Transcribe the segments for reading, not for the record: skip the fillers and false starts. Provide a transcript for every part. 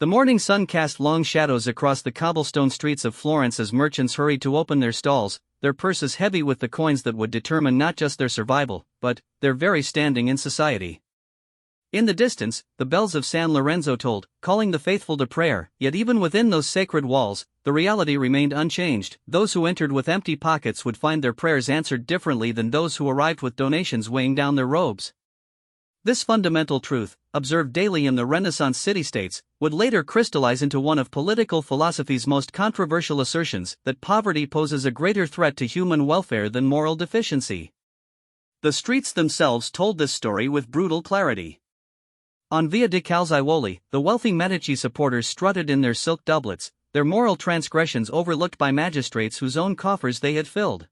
The morning sun cast long shadows across the cobblestone streets of Florence as merchants hurried to open their stalls, their purses heavy with the coins that would determine not just their survival, but their very standing in society. In the distance, the bells of San Lorenzo tolled, calling the faithful to prayer, yet even within those sacred walls, the reality remained unchanged. Those who entered with empty pockets would find their prayers answered differently than those who arrived with donations weighing down their robes. This fundamental truth, observed daily in the Renaissance city-states, would later crystallize into one of political philosophy's most controversial assertions, that poverty poses a greater threat to human welfare than moral deficiency. The streets themselves told this story with brutal clarity. On Via de Calzaioli, the wealthy Medici supporters strutted in their silk doublets, their moral transgressions overlooked by magistrates whose own coffers they had filled.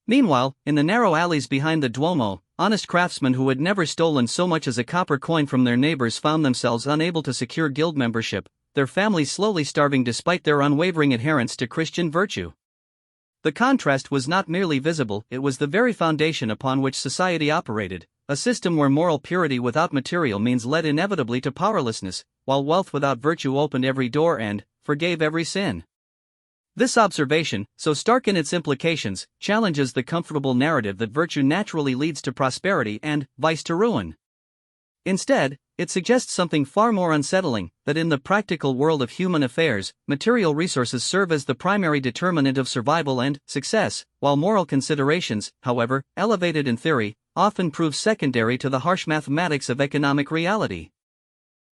Meanwhile, in the narrow alleys behind the Duomo, honest craftsmen who had never stolen so much as a copper coin from their neighbors found themselves unable to secure guild membership, their families slowly starving despite their unwavering adherence to Christian virtue. The contrast was not merely visible, it was the very foundation upon which society operated, a system where moral purity without material means led inevitably to powerlessness, while wealth without virtue opened every door and forgave every sin. This observation, so stark in its implications, challenges the comfortable narrative that virtue naturally leads to prosperity and vice to ruin. Instead, it suggests something far more unsettling, that in the practical world of human affairs, material resources serve as the primary determinant of survival and success, while moral considerations, however, elevated in theory, often prove secondary to the harsh mathematics of economic reality.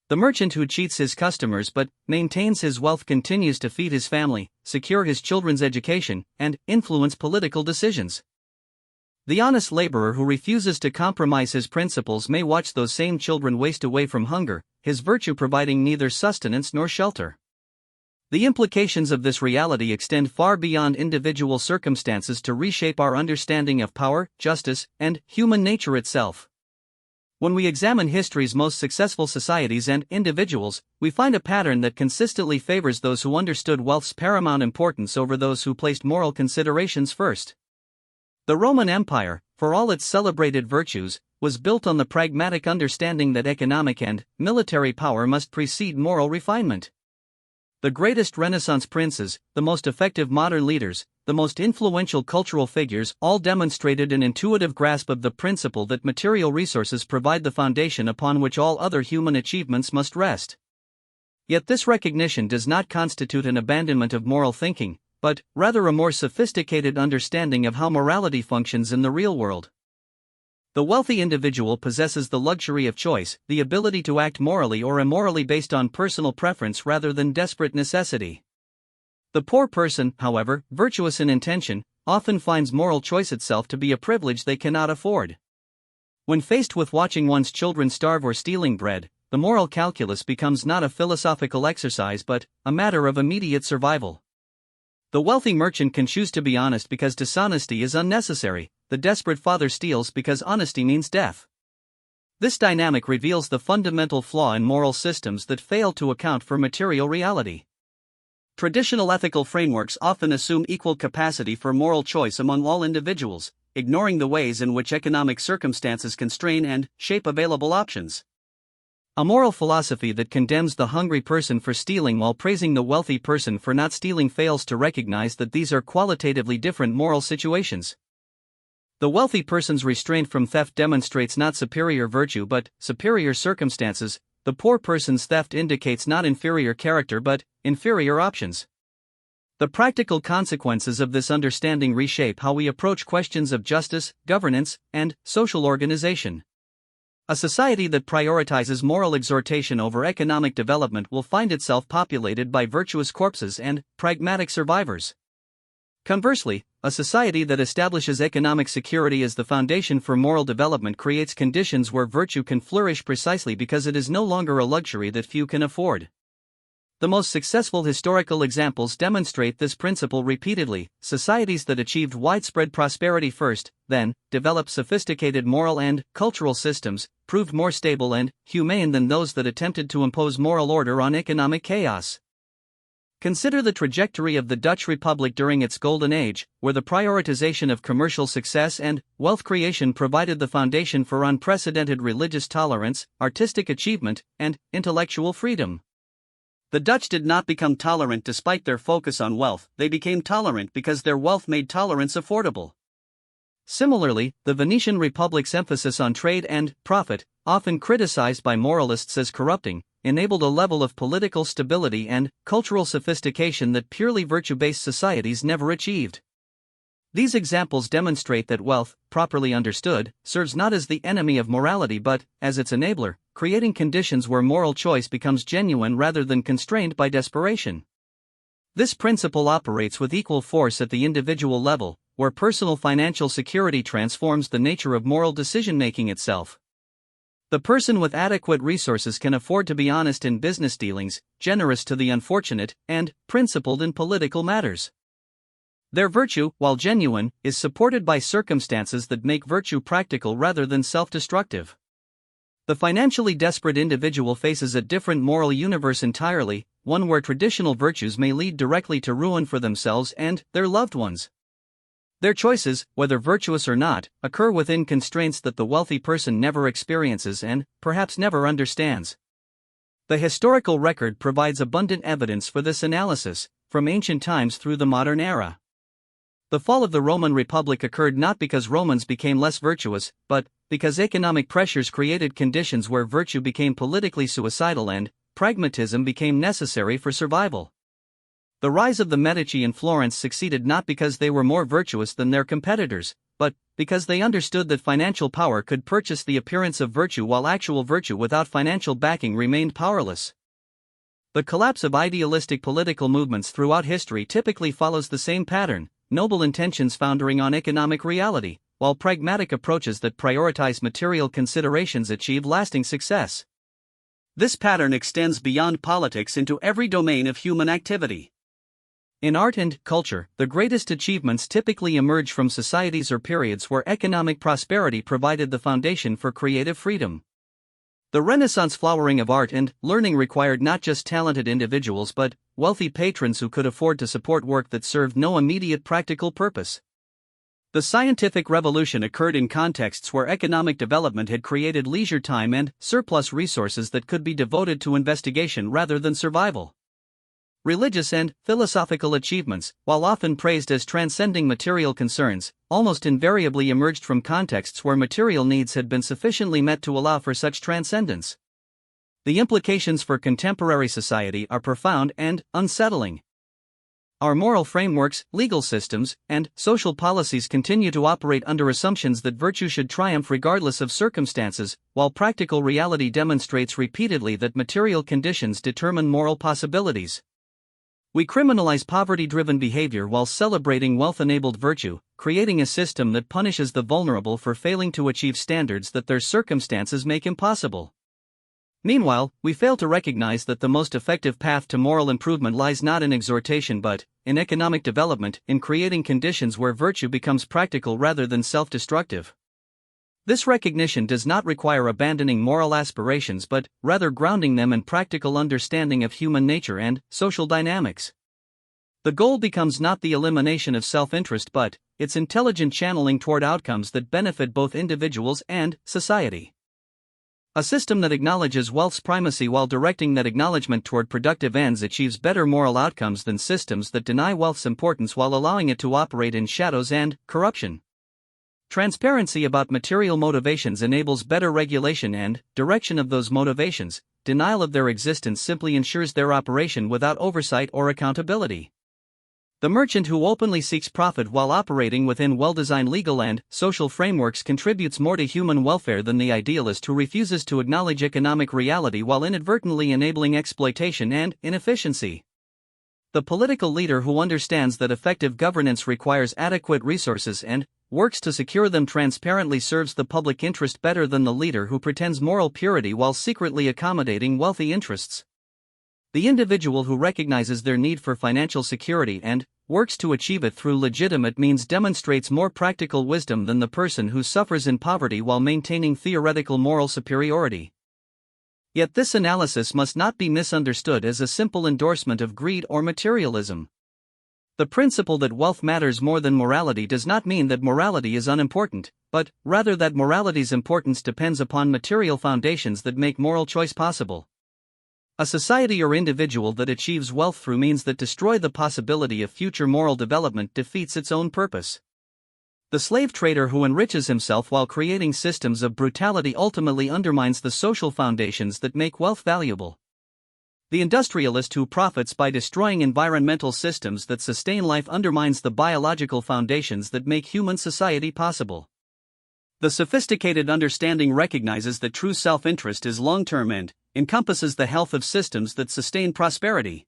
The merchant who cheats his customers but maintains his wealth continues to feed his family, secure his children's education, and influence political decisions. The honest laborer who refuses to compromise his principles may watch those same children waste away from hunger, his virtue providing neither sustenance nor shelter. The implications of this reality extend far beyond individual circumstances to reshape our understanding of power, justice, and human nature itself. When we examine history's most successful societies and individuals, we find a pattern that consistently favors those who understood wealth's paramount importance over those who placed moral considerations first. The Roman Empire, for all its celebrated virtues, was built on the pragmatic understanding that economic and military power must precede moral refinement. The greatest Renaissance princes, the most effective modern leaders, the most influential cultural figures all demonstrated an intuitive grasp of the principle that material resources provide the foundation upon which all other human achievements must rest. Yet this recognition does not constitute an abandonment of moral thinking, but rather a more sophisticated understanding of how morality functions in the real world. The wealthy individual possesses the luxury of choice, the ability to act morally or immorally based on personal preference rather than desperate necessity. The poor person, however, virtuous in intention, often finds moral choice itself to be a privilege they cannot afford. When faced with watching one's children starve or stealing bread, the moral calculus becomes not a philosophical exercise but a matter of immediate survival. The wealthy merchant can choose to be honest because dishonesty is unnecessary. The desperate father steals because honesty means death. This dynamic reveals the fundamental flaw in moral systems that fail to account for material reality. Traditional ethical frameworks often assume equal capacity for moral choice among all individuals, ignoring the ways in which economic circumstances constrain and shape available options. A moral philosophy that condemns the hungry person for stealing while praising the wealthy person for not stealing fails to recognize that these are qualitatively different moral situations. The wealthy person's restraint from theft demonstrates not superior virtue but superior circumstances. The poor person's theft indicates not inferior character but inferior options. The practical consequences of this understanding reshape how we approach questions of justice, governance, and social organization. A society that prioritizes moral exhortation over economic development will find itself populated by virtuous corpses and pragmatic survivors. Conversely, a society that establishes economic security as the foundation for moral development creates conditions where virtue can flourish precisely because it is no longer a luxury that few can afford. The most successful historical examples demonstrate this principle repeatedly. Societies that achieved widespread prosperity first, then developed sophisticated moral and cultural systems, proved more stable and humane than those that attempted to impose moral order on economic chaos. Consider the trajectory of the Dutch Republic during its golden age, where the prioritization of commercial success and wealth creation provided the foundation for unprecedented religious tolerance, artistic achievement, and intellectual freedom. The Dutch did not become tolerant despite their focus on wealth, they became tolerant because their wealth made tolerance affordable. Similarly, the Venetian Republic's emphasis on trade and profit, often criticized by moralists as corrupting, enabled a level of political stability and cultural sophistication that purely virtue-based societies never achieved. These examples demonstrate that wealth, properly understood, serves not as the enemy of morality but as its enabler, creating conditions where moral choice becomes genuine rather than constrained by desperation. This principle operates with equal force at the individual level, where personal financial security transforms the nature of moral decision-making itself. The person with adequate resources can afford to be honest in business dealings, generous to the unfortunate, and principled in political matters. Their virtue, while genuine, is supported by circumstances that make virtue practical rather than self-destructive. The financially desperate individual faces a different moral universe entirely, one where traditional virtues may lead directly to ruin for themselves and their loved ones. Their choices, whether virtuous or not, occur within constraints that the wealthy person never experiences and, perhaps never understands. The historical record provides abundant evidence for this analysis, from ancient times through the modern era. The fall of the Roman Republic occurred not because Romans became less virtuous, but because economic pressures created conditions where virtue became politically suicidal and pragmatism became necessary for survival. The rise of the Medici in Florence succeeded not because they were more virtuous than their competitors, but because they understood that financial power could purchase the appearance of virtue while actual virtue without financial backing remained powerless. The collapse of idealistic political movements throughout history typically follows the same pattern: noble intentions foundering on economic reality, while pragmatic approaches that prioritize material considerations achieve lasting success. This pattern extends beyond politics into every domain of human activity. In art and culture, the greatest achievements typically emerge from societies or periods where economic prosperity provided the foundation for creative freedom. The Renaissance flowering of art and learning required not just talented individuals but wealthy patrons who could afford to support work that served no immediate practical purpose. The scientific revolution occurred in contexts where economic development had created leisure time and surplus resources that could be devoted to investigation rather than survival. Religious and philosophical achievements, while often praised as transcending material concerns, almost invariably emerged from contexts where material needs had been sufficiently met to allow for such transcendence. The implications for contemporary society are profound and unsettling. Our moral frameworks, legal systems, and social policies continue to operate under assumptions that virtue should triumph regardless of circumstances, while practical reality demonstrates repeatedly that material conditions determine moral possibilities. We criminalize poverty-driven behavior while celebrating wealth-enabled virtue, creating a system that punishes the vulnerable for failing to achieve standards that their circumstances make impossible. Meanwhile, we fail to recognize that the most effective path to moral improvement lies not in exhortation but in economic development, in creating conditions where virtue becomes practical rather than self-destructive. This recognition does not require abandoning moral aspirations but rather grounding them in practical understanding of human nature and social dynamics. The goal becomes not the elimination of self-interest but its intelligent channeling toward outcomes that benefit both individuals and society. A system that acknowledges wealth's primacy while directing that acknowledgement toward productive ends achieves better moral outcomes than systems that deny wealth's importance while allowing it to operate in shadows and corruption. Transparency about material motivations enables better regulation and direction of those motivations. Denial of their existence simply ensures their operation without oversight or accountability. The merchant who openly seeks profit while operating within well-designed legal and social frameworks contributes more to human welfare than the idealist who refuses to acknowledge economic reality while inadvertently enabling exploitation and inefficiency. The political leader who understands that effective governance requires adequate resources and works to secure them transparently serves the public interest better than the leader who pretends moral purity while secretly accommodating wealthy interests. The individual who recognizes their need for financial security and works to achieve it through legitimate means demonstrates more practical wisdom than the person who suffers in poverty while maintaining theoretical moral superiority. Yet this analysis must not be misunderstood as a simple endorsement of greed or materialism. The principle that wealth matters more than morality does not mean that morality is unimportant, but rather that morality's importance depends upon material foundations that make moral choice possible. A society or individual that achieves wealth through means that destroy the possibility of future moral development defeats its own purpose. The slave trader who enriches himself while creating systems of brutality ultimately undermines the social foundations that make wealth valuable. The industrialist who profits by destroying environmental systems that sustain life undermines the biological foundations that make human society possible. The sophisticated understanding recognizes that true self-interest is long-term and encompasses the health of systems that sustain prosperity.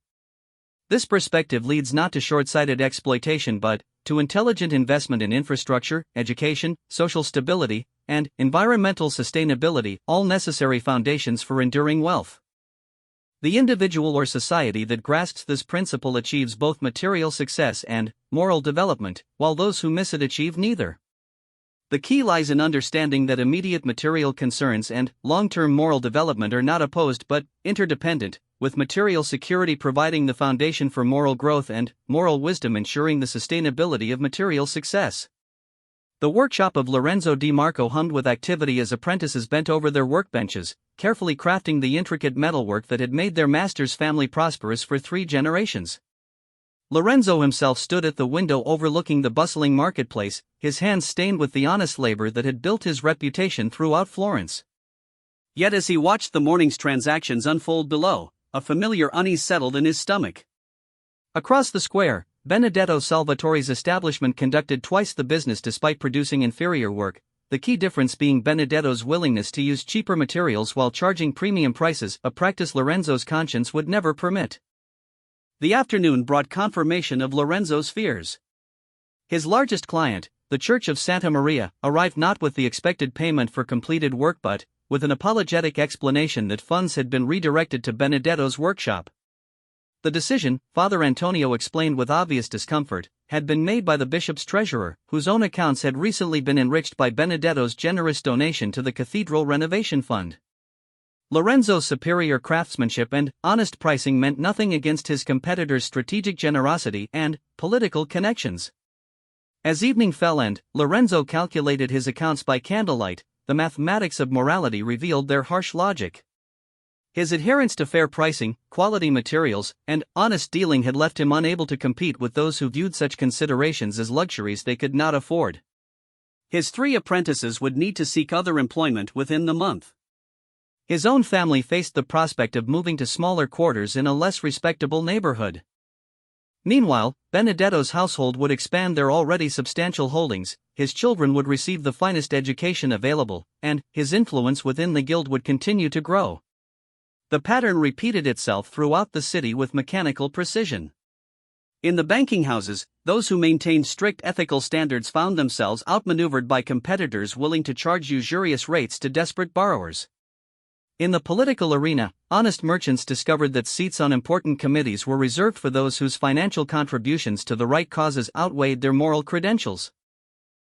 This perspective leads not to short-sighted exploitation but to intelligent investment in infrastructure, education, social stability, and environmental sustainability, all necessary foundations for enduring wealth. The individual or society that grasps this principle achieves both material success and moral development, while those who miss it achieve neither. The key lies in understanding that immediate material concerns and long-term moral development are not opposed but interdependent, with material security providing the foundation for moral growth and moral wisdom ensuring the sustainability of material success. The workshop of Lorenzo di Marco hummed with activity as apprentices bent over their workbenches, carefully crafting the intricate metalwork that had made their master's family prosperous for 3 generations. Lorenzo himself stood at the window overlooking the bustling marketplace, his hands stained with the honest labor that had built his reputation throughout Florence. Yet as he watched the morning's transactions unfold below, a familiar unease settled in his stomach. Across the square, Benedetto Salvatore's establishment conducted twice the business despite producing inferior work, the key difference being Benedetto's willingness to use cheaper materials while charging premium prices, a practice Lorenzo's conscience would never permit. The afternoon brought confirmation of Lorenzo's fears. His largest client, the Church of Santa Maria, arrived not with the expected payment for completed work but with an apologetic explanation that funds had been redirected to Benedetto's workshop. The decision, Father Antonio explained with obvious discomfort, had been made by the bishop's treasurer, whose own accounts had recently been enriched by Benedetto's generous donation to the cathedral renovation fund. Lorenzo's superior craftsmanship and honest pricing meant nothing against his competitor's strategic generosity and political connections. As evening fell and Lorenzo calculated his accounts by candlelight, the mathematics of morality revealed their harsh logic. His adherence to fair pricing, quality materials, and honest dealing had left him unable to compete with those who viewed such considerations as luxuries they could not afford. His 3 apprentices would need to seek other employment within the month. His own family faced the prospect of moving to smaller quarters in a less respectable neighborhood. Meanwhile, Benedetto's household would expand their already substantial holdings, his children would receive the finest education available, and his influence within the guild would continue to grow. The pattern repeated itself throughout the city with mechanical precision. In the banking houses, those who maintained strict ethical standards found themselves outmaneuvered by competitors willing to charge usurious rates to desperate borrowers. In the political arena, honest merchants discovered that seats on important committees were reserved for those whose financial contributions to the right causes outweighed their moral credentials.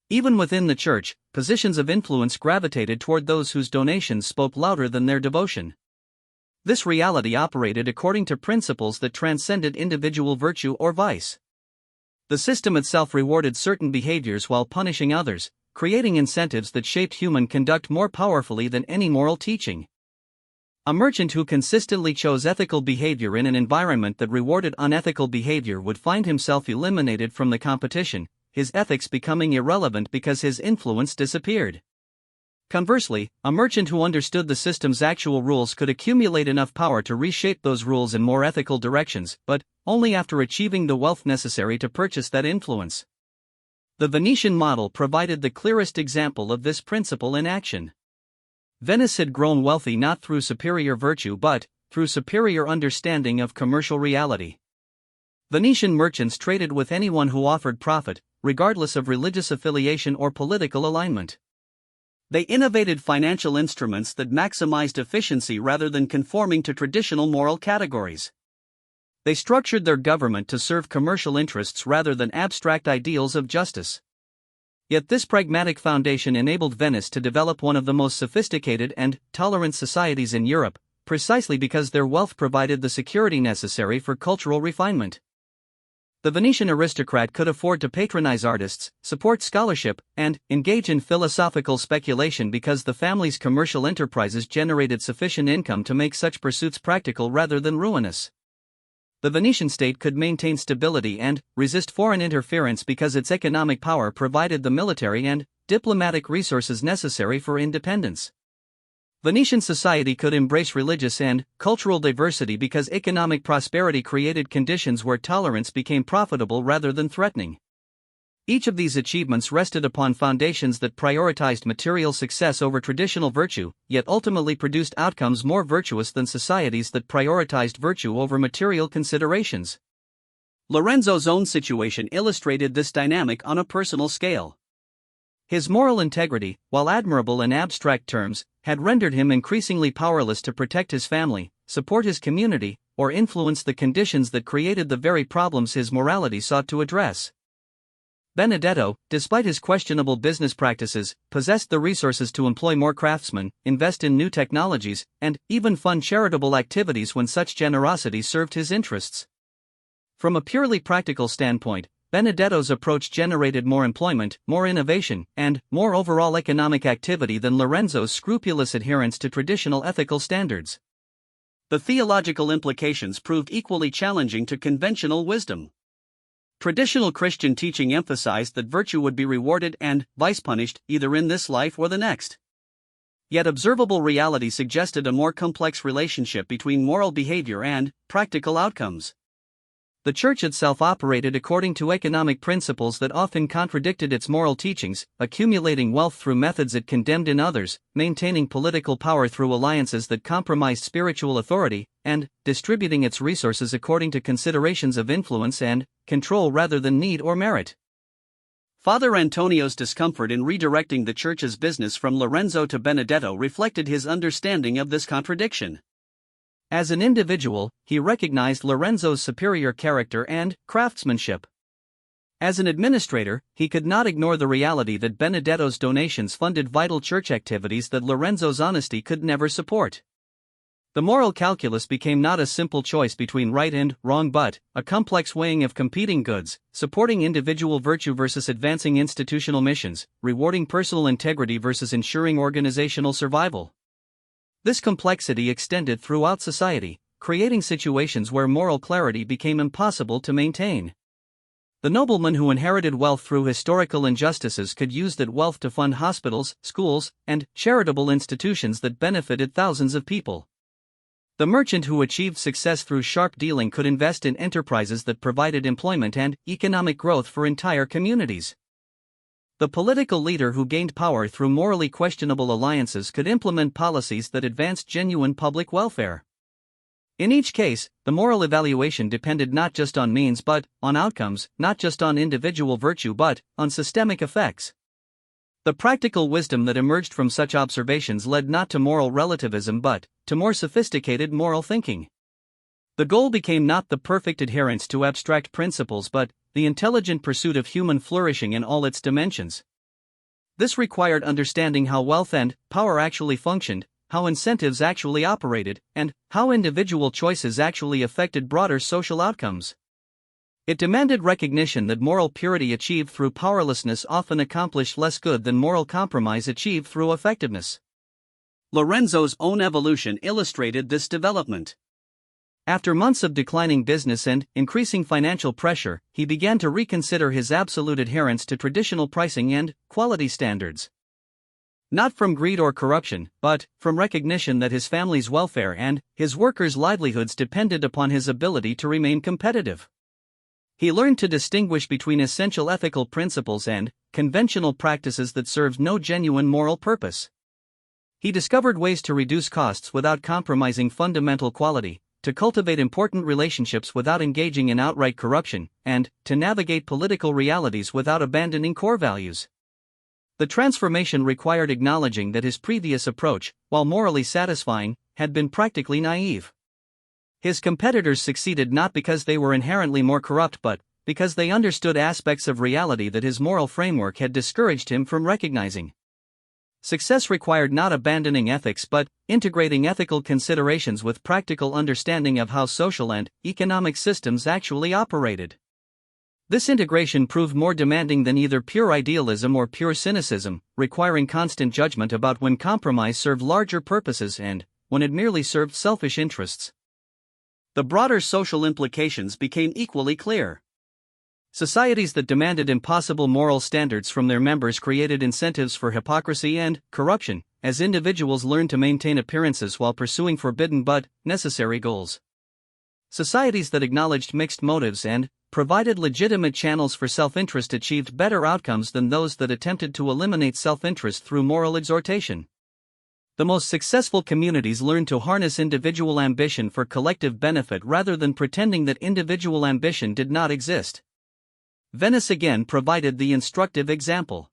Even within the church, positions of influence gravitated toward those whose donations spoke louder than their devotion. This reality operated according to principles that transcended individual virtue or vice. The system itself rewarded certain behaviors while punishing others, creating incentives that shaped human conduct more powerfully than any moral teaching. A merchant who consistently chose ethical behavior in an environment that rewarded unethical behavior would find himself eliminated from the competition, his ethics becoming irrelevant because his influence disappeared. Conversely, a merchant who understood the system's actual rules could accumulate enough power to reshape those rules in more ethical directions, but only after achieving the wealth necessary to purchase that influence. The Venetian model provided the clearest example of this principle in action. Venice had grown wealthy not through superior virtue but through superior understanding of commercial reality. Venetian merchants traded with anyone who offered profit, regardless of religious affiliation or political alignment. They innovated financial instruments that maximized efficiency rather than conforming to traditional moral categories. They structured their government to serve commercial interests rather than abstract ideals of justice. Yet this pragmatic foundation enabled Venice to develop one of the most sophisticated and tolerant societies in Europe, precisely because their wealth provided the security necessary for cultural refinement. The Venetian aristocrat could afford to patronize artists, support scholarship, and engage in philosophical speculation because the family's commercial enterprises generated sufficient income to make such pursuits practical rather than ruinous. The Venetian state could maintain stability and resist foreign interference because its economic power provided the military and diplomatic resources necessary for independence. Venetian society could embrace religious and cultural diversity because economic prosperity created conditions where tolerance became profitable rather than threatening. Each of these achievements rested upon foundations that prioritized material success over traditional virtue, yet ultimately produced outcomes more virtuous than societies that prioritized virtue over material considerations. Lorenzo's own situation illustrated this dynamic on a personal scale. His moral integrity, while admirable in abstract terms, had rendered him increasingly powerless to protect his family, support his community, or influence the conditions that created the very problems his morality sought to address. Benedetto, despite his questionable business practices, possessed the resources to employ more craftsmen, invest in new technologies, and even fund charitable activities when such generosity served his interests. From a purely practical standpoint, Benedetto's approach generated more employment, more innovation, and more overall economic activity than Lorenzo's scrupulous adherence to traditional ethical standards. The theological implications proved equally challenging to conventional wisdom. Traditional Christian teaching emphasized that virtue would be rewarded and vice punished, either in this life or the next. Yet observable reality suggested a more complex relationship between moral behavior and practical outcomes. The Church itself operated according to economic principles that often contradicted its moral teachings, accumulating wealth through methods it condemned in others, maintaining political power through alliances that compromised spiritual authority, and distributing its resources according to considerations of influence and control rather than need or merit. Father Antonio's discomfort in redirecting the Church's business from Lorenzo to Benedetto reflected his understanding of this contradiction. As an individual, he recognized Lorenzo's superior character and craftsmanship. As an administrator, he could not ignore the reality that Benedetto's donations funded vital church activities that Lorenzo's honesty could never support. The moral calculus became not a simple choice between right and wrong but a complex weighing of competing goods, supporting individual virtue versus advancing institutional missions, rewarding personal integrity versus ensuring organizational survival. This complexity extended throughout society, creating situations where moral clarity became impossible to maintain. The nobleman who inherited wealth through historical injustices could use that wealth to fund hospitals, schools, and charitable institutions that benefited thousands of people. The merchant who achieved success through sharp dealing could invest in enterprises that provided employment and economic growth for entire communities. The political leader who gained power through morally questionable alliances could implement policies that advanced genuine public welfare. In each case, the moral evaluation depended not just on means but on outcomes, not just on individual virtue but on systemic effects. The practical wisdom that emerged from such observations led not to moral relativism but to more sophisticated moral thinking. The goal became not the perfect adherence to abstract principles but the intelligent pursuit of human flourishing in all its dimensions. This required understanding how wealth and power actually functioned, how incentives actually operated, and how individual choices actually affected broader social outcomes. It demanded recognition that moral purity achieved through powerlessness often accomplished less good than moral compromise achieved through effectiveness. Lorenzo's own evolution illustrated this development. After months of declining business and increasing financial pressure, he began to reconsider his absolute adherence to traditional pricing and quality standards. Not from greed or corruption, but from recognition that his family's welfare and his workers' livelihoods depended upon his ability to remain competitive. He learned to distinguish between essential ethical principles and conventional practices that served no genuine moral purpose. He discovered ways to reduce costs without compromising fundamental quality, to cultivate important relationships without engaging in outright corruption, and to navigate political realities without abandoning core values. The transformation required acknowledging that his previous approach, while morally satisfying, had been practically naive. His competitors succeeded not because they were inherently more corrupt but because they understood aspects of reality that his moral framework had discouraged him from recognizing. Success required not abandoning ethics but integrating ethical considerations with practical understanding of how social and economic systems actually operated. This integration proved more demanding than either pure idealism or pure cynicism, requiring constant judgment about when compromise served larger purposes and when it merely served selfish interests. The broader social implications became equally clear. Societies that demanded impossible moral standards from their members created incentives for hypocrisy and corruption, as individuals learned to maintain appearances while pursuing forbidden but necessary goals. Societies that acknowledged mixed motives and provided legitimate channels for self-interest achieved better outcomes than those that attempted to eliminate self-interest through moral exhortation. The most successful communities learned to harness individual ambition for collective benefit rather than pretending that individual ambition did not exist. Venice again provided the instructive example.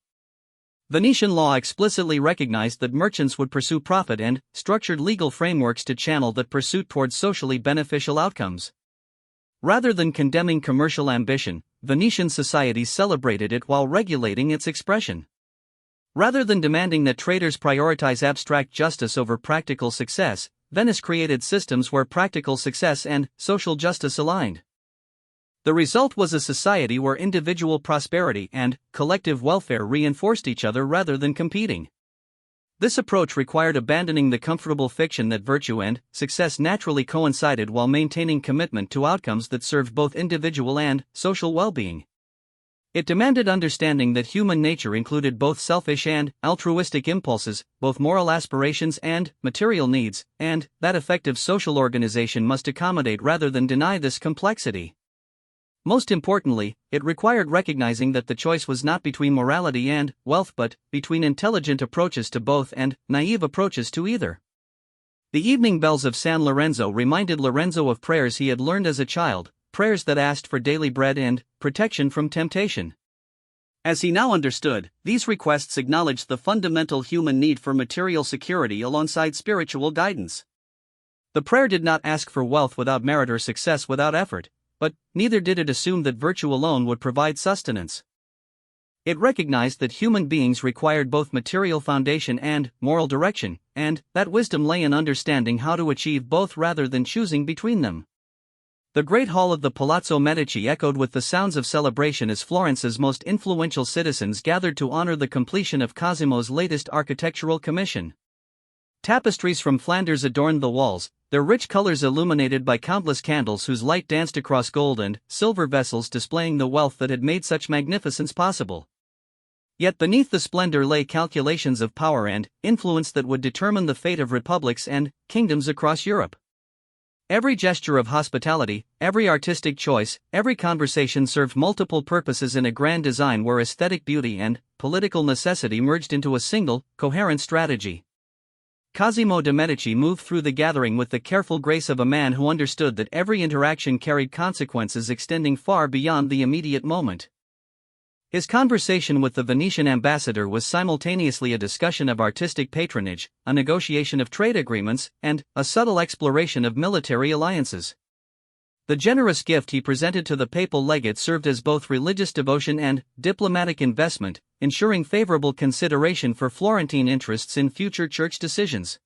Venetian law explicitly recognized that merchants would pursue profit and structured legal frameworks to channel that pursuit towards socially beneficial outcomes. Rather than condemning commercial ambition, Venetian society celebrated it while regulating its expression. Rather than demanding that traders prioritize abstract justice over practical success, Venice created systems where practical success and social justice aligned. The result was a society where individual prosperity and collective welfare reinforced each other rather than competing. This approach required abandoning the comfortable fiction that virtue and success naturally coincided while maintaining commitment to outcomes that served both individual and social well-being. It demanded understanding that human nature included both selfish and altruistic impulses, both moral aspirations and material needs, and that effective social organization must accommodate rather than deny this complexity. Most importantly, it required recognizing that the choice was not between morality and wealth but between intelligent approaches to both and naive approaches to either. The evening bells of San Lorenzo reminded Lorenzo of prayers he had learned as a child, prayers that asked for daily bread and protection from temptation. As he now understood, these requests acknowledged the fundamental human need for material security alongside spiritual guidance. The prayer did not ask for wealth without merit or success without effort, but neither did it assume that virtue alone would provide sustenance. It recognized that human beings required both material foundation and moral direction, and that wisdom lay in understanding how to achieve both rather than choosing between them. The great hall of the Palazzo Medici echoed with the sounds of celebration as Florence's most influential citizens gathered to honor the completion of Cosimo's latest architectural commission. Tapestries from Flanders adorned the walls, their rich colors illuminated by countless candles whose light danced across gold and silver vessels displaying the wealth that had made such magnificence possible. Yet beneath the splendor lay calculations of power and influence that would determine the fate of republics and kingdoms across Europe. Every gesture of hospitality, every artistic choice, every conversation served multiple purposes in a grand design where aesthetic beauty and political necessity merged into a single, coherent strategy. Cosimo de' Medici moved through the gathering with the careful grace of a man who understood that every interaction carried consequences extending far beyond the immediate moment. His conversation with the Venetian ambassador was simultaneously a discussion of artistic patronage, a negotiation of trade agreements, and a subtle exploration of military alliances. The generous gift he presented to the papal legate served as both religious devotion and diplomatic investment, ensuring favorable consideration for Florentine interests in future church decisions.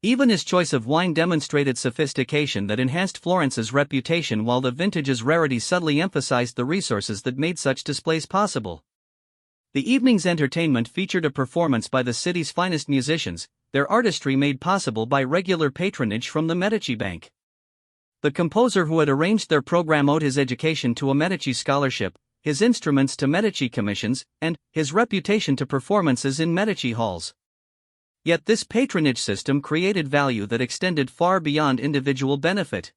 Even his choice of wine demonstrated sophistication that enhanced Florence's reputation, while the vintage's rarity subtly emphasized the resources that made such displays possible. The evening's entertainment featured a performance by the city's finest musicians, their artistry made possible by regular patronage from the Medici Bank. The composer who had arranged their program owed his education to a Medici scholarship, his instruments to Medici commissions, and his reputation to performances in Medici halls. Yet this patronage system created value that extended far beyond individual benefit.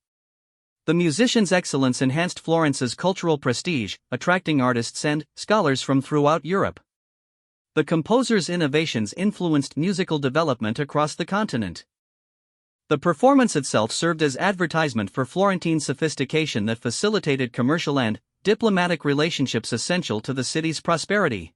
The musicians' excellence enhanced Florence's cultural prestige, attracting artists and scholars from throughout Europe. The composer's innovations influenced musical development across the continent. The performance itself served as advertisement for Florentine sophistication that facilitated commercial and diplomatic relationships essential to the city's prosperity.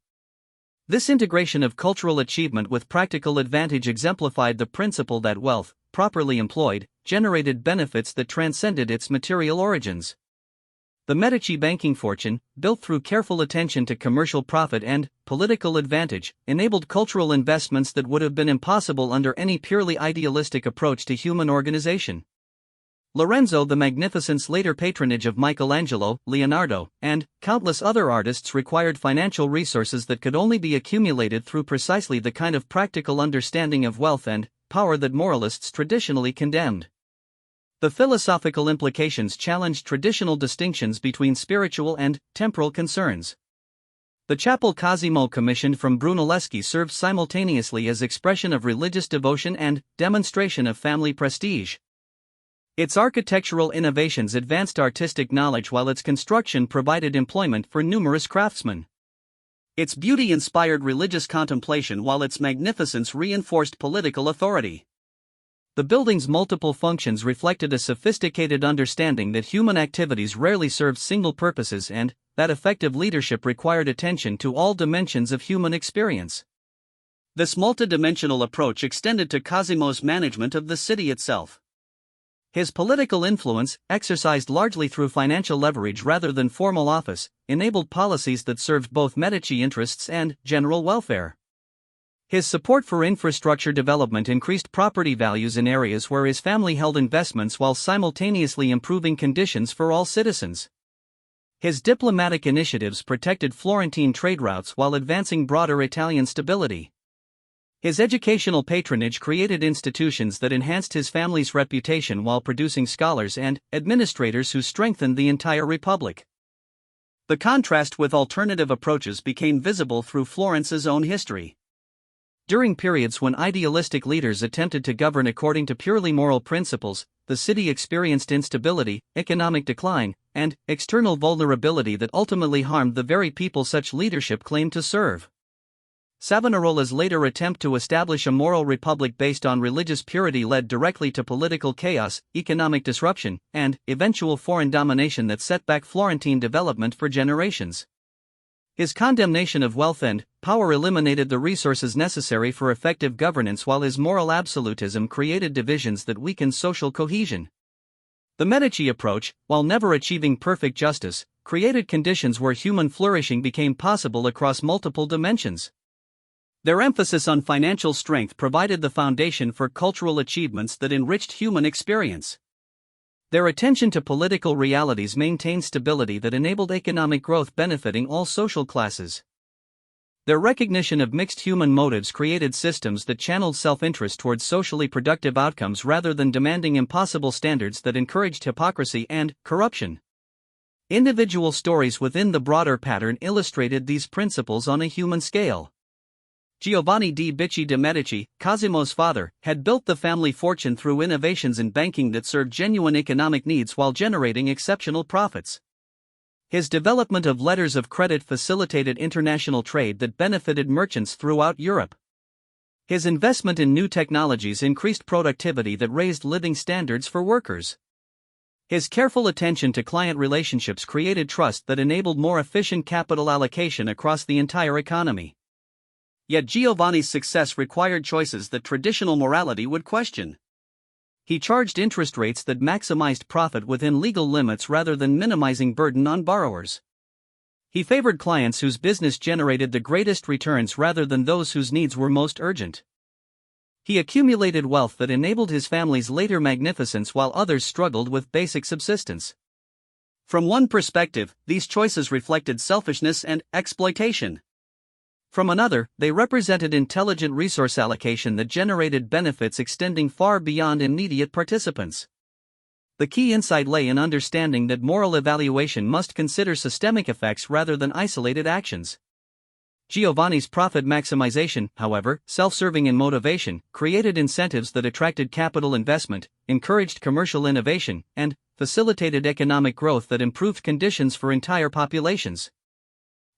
This integration of cultural achievement with practical advantage exemplified the principle that wealth, properly employed, generated benefits that transcended its material origins. The Medici banking fortune, built through careful attention to commercial profit and political advantage, enabled cultural investments that would have been impossible under any purely idealistic approach to human organization. Lorenzo the Magnificent's later patronage of Michelangelo, Leonardo, and countless other artists required financial resources that could only be accumulated through precisely the kind of practical understanding of wealth and power that moralists traditionally condemned. The philosophical implications challenged traditional distinctions between spiritual and temporal concerns. The chapel Cosimo commissioned from Brunelleschi served simultaneously as expression of religious devotion and demonstration of family prestige. Its architectural innovations advanced artistic knowledge while its construction provided employment for numerous craftsmen. Its beauty inspired religious contemplation while its magnificence reinforced political authority. The building's multiple functions reflected a sophisticated understanding that human activities rarely served single purposes and that effective leadership required attention to all dimensions of human experience. This multidimensional approach extended to Cosimo's management of the city itself. His political influence, exercised largely through financial leverage rather than formal office, enabled policies that served both Medici interests and general welfare. His support for infrastructure development increased property values in areas where his family held investments while simultaneously improving conditions for all citizens. His diplomatic initiatives protected Florentine trade routes while advancing broader Italian stability. His educational patronage created institutions that enhanced his family's reputation while producing scholars and administrators who strengthened the entire republic. The contrast with alternative approaches became visible through Florence's own history. During periods when idealistic leaders attempted to govern according to purely moral principles, the city experienced instability, economic decline, and external vulnerability that ultimately harmed the very people such leadership claimed to serve. Savonarola's later attempt to establish a moral republic based on religious purity led directly to political chaos, economic disruption, and eventual foreign domination that set back Florentine development for generations. His condemnation of wealth and power eliminated the resources necessary for effective governance, while his moral absolutism created divisions that weakened social cohesion. The Medici approach, while never achieving perfect justice, created conditions where human flourishing became possible across multiple dimensions. Their emphasis on financial strength provided the foundation for cultural achievements that enriched human experience. Their attention to political realities maintained stability that enabled economic growth benefiting all social classes. Their recognition of mixed human motives created systems that channeled self-interest towards socially productive outcomes rather than demanding impossible standards that encouraged hypocrisy and corruption. Individual stories within the broader pattern illustrated these principles on a human scale. Giovanni di Bicci de' Medici, Cosimo's father, had built the family fortune through innovations in banking that served genuine economic needs while generating exceptional profits. His development of letters of credit facilitated international trade that benefited merchants throughout Europe. His investment in new technologies increased productivity that raised living standards for workers. His careful attention to client relationships created trust that enabled more efficient capital allocation across the entire economy. Yet Giovanni's success required choices that traditional morality would question. He charged interest rates that maximized profit within legal limits rather than minimizing burden on borrowers. He favored clients whose business generated the greatest returns rather than those whose needs were most urgent. He accumulated wealth that enabled his family's later magnificence while others struggled with basic subsistence. From one perspective, these choices reflected selfishness and exploitation. From another, they represented intelligent resource allocation that generated benefits extending far beyond immediate participants. The key insight lay in understanding that moral evaluation must consider systemic effects rather than isolated actions. Giovanni's profit maximization, however, self-serving in motivation, created incentives that attracted capital investment, encouraged commercial innovation, and facilitated economic growth that improved conditions for entire populations.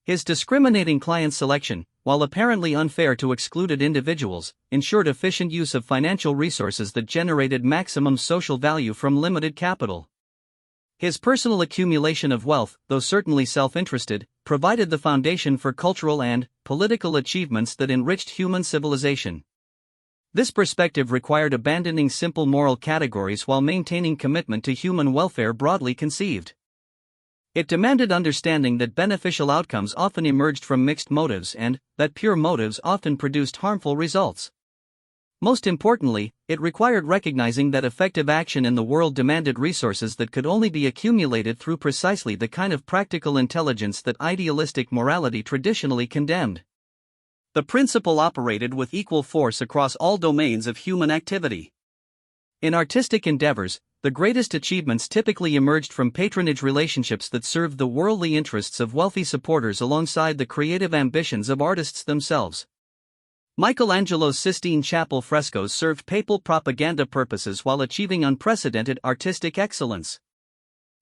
His discriminating client selection, while apparently unfair to excluded individuals, ensured efficient use of financial resources that generated maximum social value from limited capital. His personal accumulation of wealth, though certainly self-interested, provided the foundation for cultural and political achievements that enriched human civilization. This perspective required abandoning simple moral categories while maintaining commitment to human welfare broadly conceived. It demanded understanding that beneficial outcomes often emerged from mixed motives and that pure motives often produced harmful results. Most importantly, it required recognizing that effective action in the world demanded resources that could only be accumulated through precisely the kind of practical intelligence that idealistic morality traditionally condemned. The principle operated with equal force across all domains of human activity. In artistic endeavors, the greatest achievements typically emerged from patronage relationships that served the worldly interests of wealthy supporters alongside the creative ambitions of artists themselves. Michelangelo's Sistine Chapel frescoes served papal propaganda purposes while achieving unprecedented artistic excellence.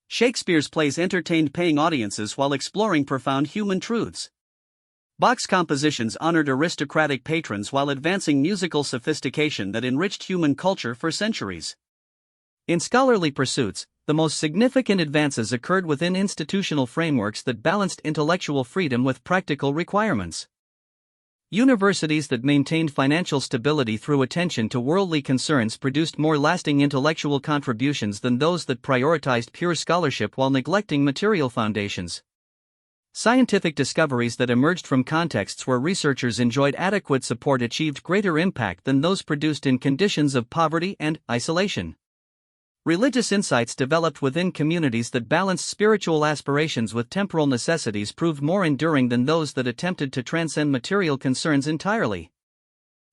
Shakespeare's plays entertained paying audiences while exploring profound human truths. Bach's compositions honored aristocratic patrons while advancing musical sophistication that enriched human culture for centuries. In scholarly pursuits, the most significant advances occurred within institutional frameworks that balanced intellectual freedom with practical requirements. Universities that maintained financial stability through attention to worldly concerns produced more lasting intellectual contributions than those that prioritized pure scholarship while neglecting material foundations. Scientific discoveries that emerged from contexts where researchers enjoyed adequate support achieved greater impact than those produced in conditions of poverty and isolation. Religious insights developed within communities that balanced spiritual aspirations with temporal necessities proved more enduring than those that attempted to transcend material concerns entirely.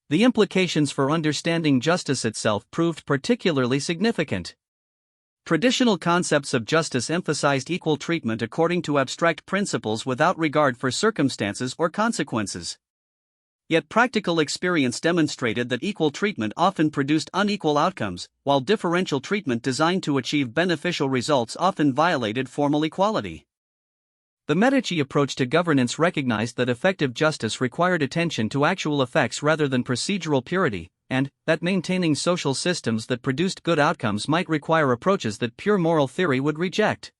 The implications for understanding justice itself proved particularly significant. Traditional concepts of justice emphasized equal treatment according to abstract principles without regard for circumstances or consequences. Yet practical experience demonstrated that equal treatment often produced unequal outcomes, while differential treatment designed to achieve beneficial results often violated formal equality. The Medici approach to governance recognized that effective justice required attention to actual effects rather than procedural purity, and that maintaining social systems that produced good outcomes might require approaches that pure moral theory would reject.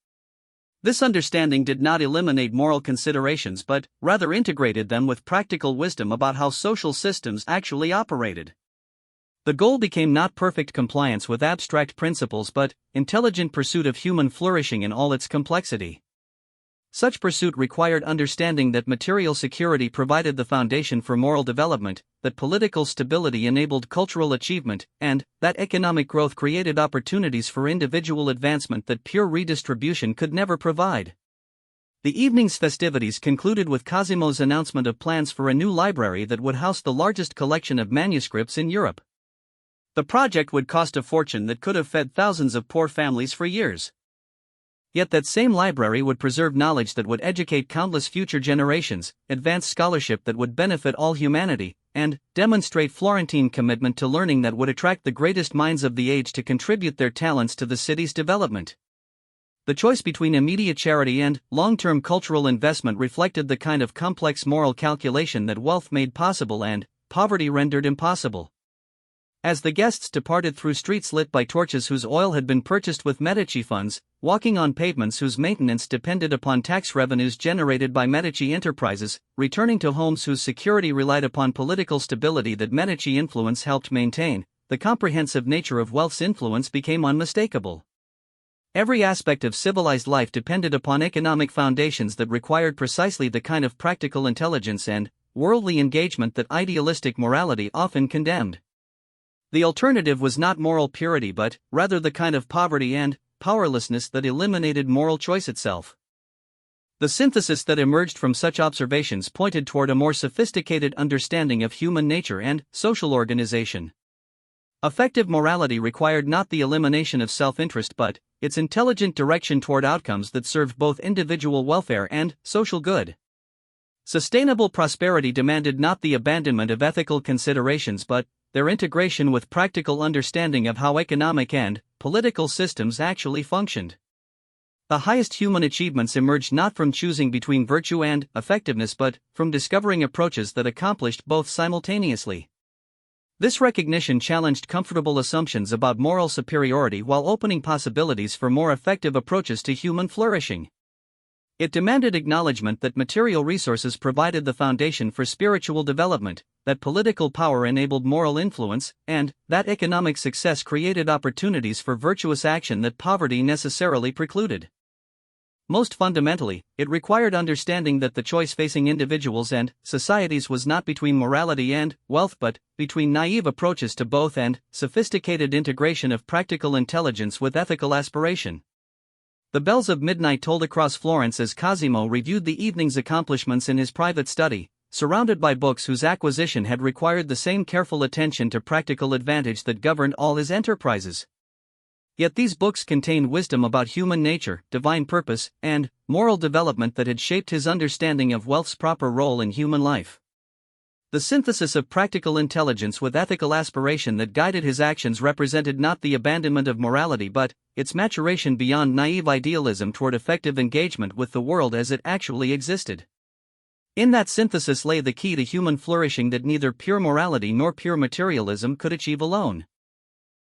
This understanding did not eliminate moral considerations but rather integrated them with practical wisdom about how social systems actually operated. The goal became not perfect compliance with abstract principles but intelligent pursuit of human flourishing in all its complexity. Such pursuit required understanding that material security provided the foundation for moral development, that political stability enabled cultural achievement, and that economic growth created opportunities for individual advancement that pure redistribution could never provide. The evening's festivities concluded with Cosimo's announcement of plans for a new library that would house the largest collection of manuscripts in Europe. The project would cost a fortune that could have fed thousands of poor families for years. Yet that same library would preserve knowledge that would educate countless future generations, advance scholarship that would benefit all humanity, and demonstrate Florentine commitment to learning that would attract the greatest minds of the age to contribute their talents to the city's development. The choice between immediate charity and long-term cultural investment reflected the kind of complex moral calculation that wealth made possible and poverty rendered impossible. As the guests departed through streets lit by torches whose oil had been purchased with Medici funds, walking on pavements whose maintenance depended upon tax revenues generated by Medici enterprises, returning to homes whose security relied upon political stability that Medici influence helped maintain, the comprehensive nature of wealth's influence became unmistakable. Every aspect of civilized life depended upon economic foundations that required precisely the kind of practical intelligence and worldly engagement that idealistic morality often condemned. The alternative was not moral purity but rather the kind of poverty and powerlessness that eliminated moral choice itself. The synthesis that emerged from such observations pointed toward a more sophisticated understanding of human nature and social organization. Effective morality required not the elimination of self-interest but its intelligent direction toward outcomes that served both individual welfare and social good. Sustainable prosperity demanded not the abandonment of ethical considerations but their integration with practical understanding of how economic and political systems actually functioned. The highest human achievements emerged not from choosing between virtue and effectiveness but from discovering approaches that accomplished both simultaneously. This recognition challenged comfortable assumptions about moral superiority while opening possibilities for more effective approaches to human flourishing. It demanded acknowledgement that material resources provided the foundation for spiritual development, that political power enabled moral influence, and that economic success created opportunities for virtuous action that poverty necessarily precluded. Most fundamentally, it required understanding that the choice facing individuals and societies was not between morality and wealth but between naive approaches to both and sophisticated integration of practical intelligence with ethical aspiration. The bells of midnight tolled across Florence as Cosimo reviewed the evening's accomplishments in his private study, surrounded by books whose acquisition had required the same careful attention to practical advantage that governed all his enterprises. Yet these books contained wisdom about human nature, divine purpose, and moral development that had shaped his understanding of wealth's proper role in human life. The synthesis of practical intelligence with ethical aspiration that guided his actions represented not the abandonment of morality but its maturation beyond naive idealism toward effective engagement with the world as it actually existed. In that synthesis lay the key to human flourishing that neither pure morality nor pure materialism could achieve alone.